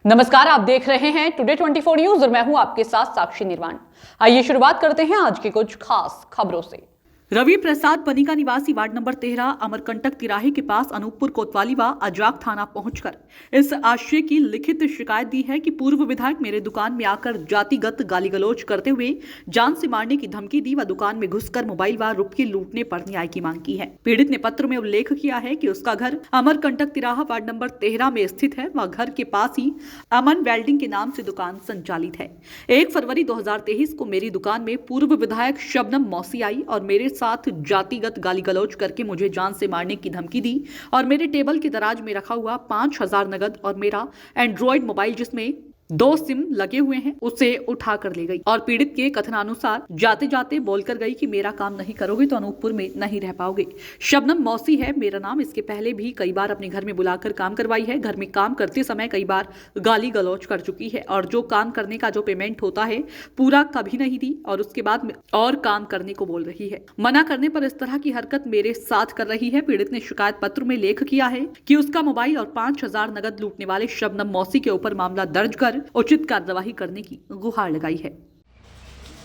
नमस्कार, आप देख रहे हैं टुडे 24 न्यूज और मैं हूं आपके साथ साक्षी निर्वाण। आइए शुरुआत करते हैं आज की कुछ खास खबरों से। रवि प्रसाद बनिका निवासी वार्ड नंबर 13 अमरकंटक तिराहे के पास अनूपपुर कोतवाली व अजाक थाना पहुंचकर इस आशय की लिखित शिकायत दी है कि पूर्व विधायक मेरे दुकान में आकर जातिगत गाली गलौज करते हुए जान से मारने की धमकी दी व दुकान में घुसकर मोबाइल व रुपये लूटने पर न्याय की मांग की है। पीड़ित ने पत्र में उल्लेख किया है कि उसका घर अमरकंटक तिराहा वार्ड नंबर 13 में स्थित है व घर के पास ही अमन वेल्डिंग के नाम से दुकान संचालित है। 1 फरवरी 2023 को मेरी दुकान में पूर्व विधायक शबनम मौसी आई और मेरे साथ जातिगत गाली गलौज करके मुझे जान से मारने की धमकी दी और मेरे टेबल के दराज में रखा हुआ 5,000 नगद और मेरा एंड्रॉइड मोबाइल जिसमें 2 सिम लगे हुए हैं उसे उठा कर ले गई और पीड़ित के कथनानुसार जाते जाते बोलकर गई कि मेरा काम नहीं करोगे तो अनूपपुर में नहीं रह पाओगे। शबनम मौसी है मेरा नाम। इसके पहले भी कई बार अपने घर में बुलाकर काम करवाई है। घर में काम करते समय कई बार गाली गलौज कर चुकी है और जो काम करने का जो पेमेंट होता है पूरा कभी नहीं दी और उसके बाद और काम करने को बोल रही है। मना करने पर इस तरह की हरकत मेरे साथ कर रही है। पीड़ित ने शिकायत पत्र में लेख किया है कि उसका मोबाइल और 5,000 नगद लूटने वाले शबनम मौसी के ऊपर मामला दर्ज कर उचित कार्यवाही करने की गुहार लगाई है।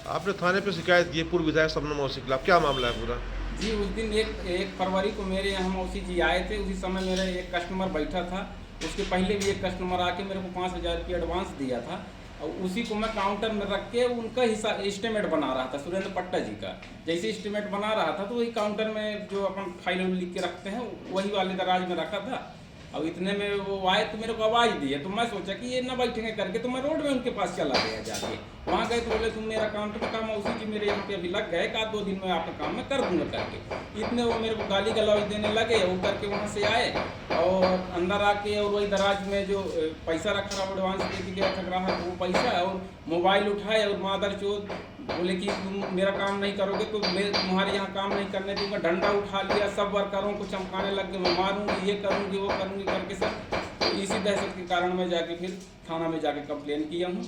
आपने थाने पे शिकायत की पूर्व विधायक शबनम मौसी के खिलाफ, क्या मामला है पूरा? जी, उस दिन एक फरवरी को मेरे यहाँ मौसी जी आए थे। उसी समय मेरा एक कस्टमर बैठा था। उसके पहले भी एक कस्टमर आके मेरे को 5,000 रुपये एडवांस दिया था और उसी को मैं काउंटर में रख के उनका हिसाब एस्टीमेट बना रहा था। सुरेंद्र पट्टा जी का जैसे एस्टीमेट बना रहा था तो वही काउंटर में जो अपन फाइल लिख के रखते हैं वही वाले दराज में रखा था। अब इतने में वो आए तो मेरे को आवाज़ दी है तो मैं सोचा कि ये ना बैठेंगे करके तो मैं रोड में उनके पास चला गया जाके। वहाँ गए तो बोले तुम मेरा काउंटर का काम उसी की मेरे यहाँ पे अभी लग गए, एक आध 2 दिन में आपका काम मैं कर दूंगा करके। इतने वो मेरे को गाली गलौज देने लगे। वो करके वहाँ से आए और अंदर आके और वही दराज में जो पैसा रखा रहा एडवांस दे के गया था ग्राहक वो पैसा और मोबाइल उठाए और मादर चोद बोले कि तुम मेरा काम नहीं करोगे तो मैं तुम्हारे यहाँ काम नहीं करने दूंगा। डंडा उठा लिया, सब वर्करों को चमकाने लग गए, मैं मारूंगी, ये करूंगी, वो करूंगी करके सर। तो इसी दहशत के कारण मैं जाके फिर थाना में जाके कंप्लेन किया हूँ।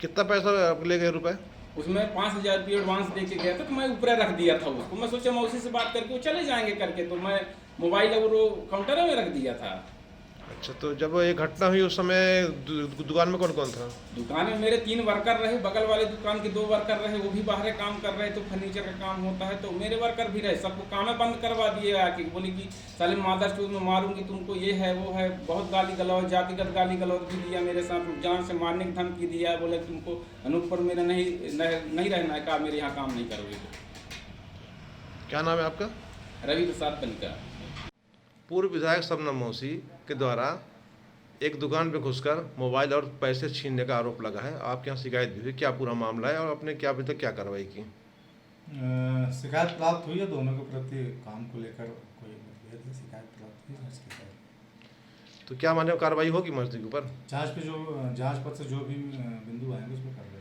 कितना पैसा ले गए रुपए? उसमें 5,000 रुपये एडवांस दे के गया था तो मैं ऊपर रख दिया था उसको। मैं सोचा मौसी से बात करके वो चले जाएंगे करके तो मैं मोबाइल और वो काउंटर में रख दिया था। अच्छा, तो जब ये घटना हुई उस समय दुकान में कौन कौन था? दुकान में मेरे 3 वर्कर रहे, बगल वाले दुकान के 2 वर्कर रहे, वो भी बाहर काम कर रहे। तो फर्नीचर का काम होता है तो मेरे वर्कर भी रहे, सबको काम बंद करवा दिए आके। बोली कि साले मादर चोद में मारूंगी तुमको, ये है वो है। बहुत गाली गलौज, जातिगत गाली गलौज भी दिया मेरे साथ, जान से मारने की धमकी दिया। बोले तुमको अनूपपुर मेरा नहीं रहना है, कहा मेरे यहाँ काम नहीं करोगे। क्या नाम है आपका? रवि प्रसाद बनिका। पूर्व विधायक शबनम मौसी के द्वारा एक दुकान पे घुसकर मोबाइल और पैसे छीनने का आरोप लगा है। आपके यहाँ शिकायत भी हुई, क्या पूरा मामला है और आपने क्या अभी तक क्या कार्रवाई की? शिकायत प्राप्त हुई है, दोनों के प्रति काम को लेकर कोई मतभेद है, शिकायत प्राप्त हुई है। तो क्या माने कार्रवाई होगी मस्जिद के ऊपर? जांच पत्र से जो भी बिंदु आएंगे उसमें कार्रवाई।